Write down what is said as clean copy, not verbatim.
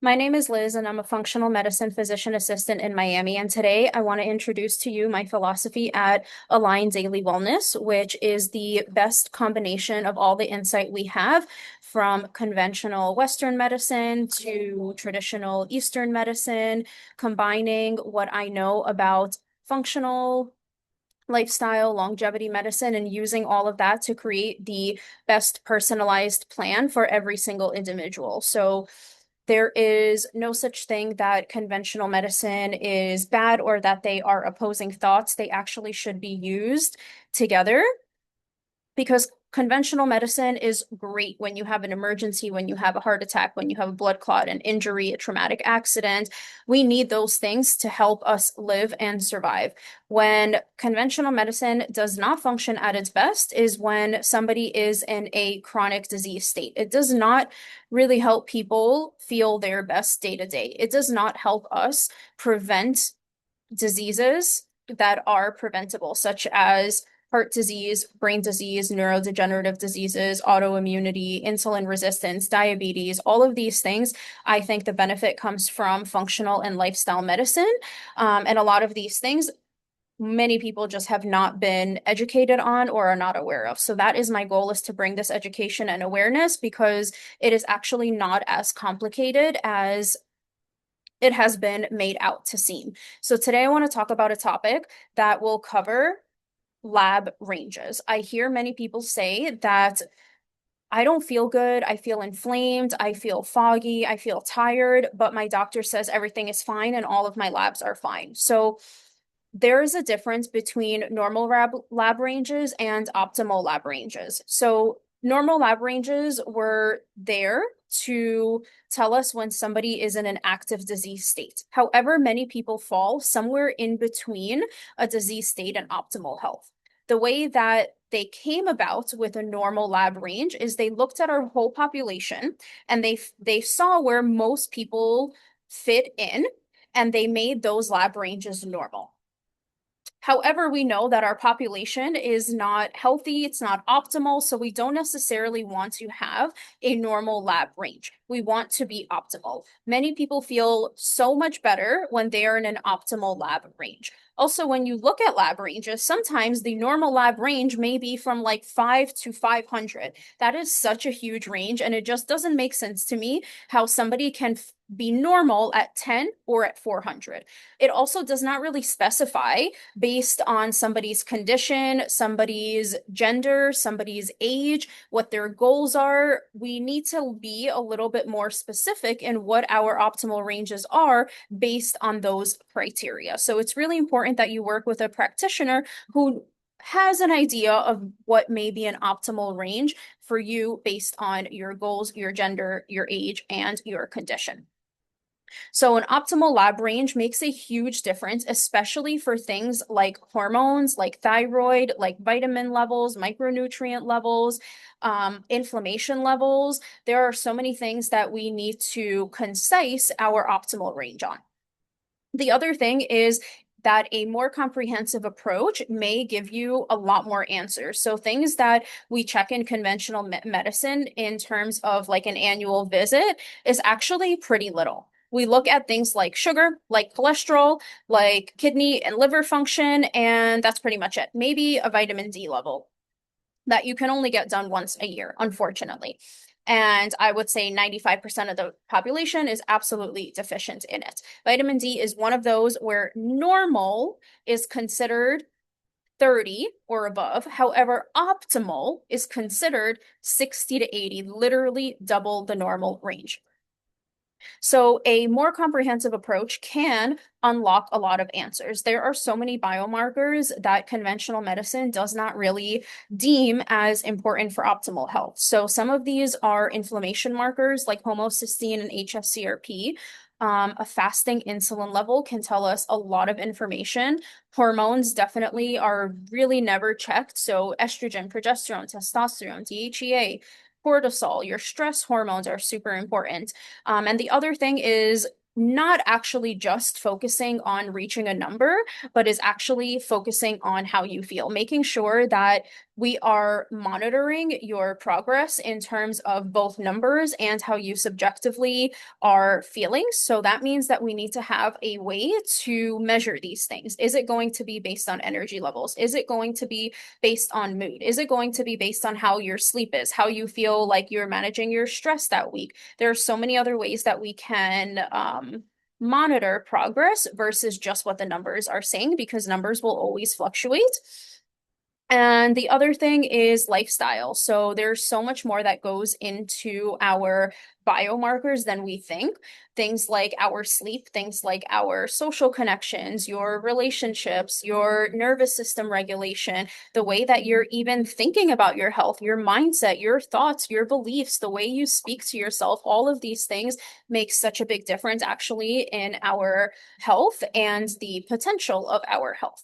My name is Liz, and I'm a functional medicine physician assistant in Miami. And today I want to introduce to you my philosophy at AlignDaily Wellness, which is the best combination of all the insight we have from conventional Western medicine to traditional Eastern medicine, combining what I know about functional lifestyle, longevity medicine, and using all of that to create the best personalized plan for every single individual. So there is no such thing that conventional medicine is bad or that they are opposing thoughts. They actually should be used together because conventional medicine is great when you have an emergency, when you have a heart attack, when you have a blood clot, an injury, a traumatic accident. We need those things to help us live and survive. When conventional medicine does not function at its best is when somebody is in a chronic disease state. It does not really help people feel their best day to day. It does not help us prevent diseases that are preventable, such as heart disease, brain disease, neurodegenerative diseases, autoimmunity, insulin resistance, diabetes, all of these things. I think the benefit comes from functional and lifestyle medicine. And a lot of these things, many people just have not been educated on or are not aware of. So that is my goal, is to bring this education and awareness because it is actually not as complicated as it has been made out to seem. So today I want to talk about a topic that will cover lab ranges. I hear many people say that I don't feel good, I feel inflamed, I feel foggy, I feel tired, but my doctor says everything is fine and all of my labs are fine. So there is a difference between normal lab ranges and optimal lab ranges. So normal lab ranges were there to tell us when somebody is in an active disease state. However, many people fall somewhere in between a disease state and optimal health. The way that they came about with a normal lab range is they looked at our whole population and they saw where most people fit in, and they made those lab ranges normal. However, we know that our population is not healthy, it's not optimal, so we don't necessarily want to have a normal lab range. We want to be optimal. Many people feel so much better when they are in an optimal lab range. Also, when you look at lab ranges, sometimes the normal lab range may be from like 5 to 500. That is such a huge range, and it just doesn't make sense to me how somebody can be normal at 10 or at 400. It also does not really specify based on somebody's condition, somebody's gender, somebody's age, what their goals are. We need to be a little bit more specific in what our optimal ranges are based on those criteria. So it's really important that you work with a practitioner who has an idea of what may be an optimal range for you based on your goals, your gender, your age, and your condition. So an optimal lab range makes a huge difference, especially for things like hormones, like thyroid, like vitamin levels, micronutrient levels, inflammation levels. There are so many things that we need to concise our optimal range on. The other thing is that a more comprehensive approach may give you a lot more answers. So things that we check in conventional medicine in terms of like an annual visit is actually pretty little. We look at things like sugar, like cholesterol, like kidney and liver function, and that's pretty much it. Maybe a vitamin D level that you can only get done once a year, unfortunately. And I would say 95% of the population is absolutely deficient in it. Vitamin D is one of those where normal is considered 30 or above. However, optimal is considered 60 to 80, literally double the normal range. So a more comprehensive approach can unlock a lot of answers. There are so many biomarkers that conventional medicine does not really deem as important for optimal health. So some of these are inflammation markers like homocysteine and hsCRP. A fasting insulin level can tell us a lot of information. Hormones definitely are really never checked. So estrogen, progesterone, testosterone, DHEA, cortisol, your stress hormones are super important. And the other thing is not actually just focusing on reaching a number, but is actually focusing on how you feel, making sure that we are monitoring your progress in terms of both numbers and how you subjectively are feeling. So that means that we need to have a way to measure these things. Is it going to be based on energy levels? Is it going to be based on mood? Is it going to be based on how your sleep is, how you feel like you're managing your stress that week? There are so many other ways that we can monitor progress versus just what the numbers are saying, because numbers will always fluctuate. And the other thing is lifestyle. So there's so much more that goes into our biomarkers than we think. Things like our sleep, things like our social connections, your relationships, your nervous system regulation, the way that you're even thinking about your health, your mindset, your thoughts, your beliefs, the way you speak to yourself, all of these things make such a big difference actually in our health and the potential of our health.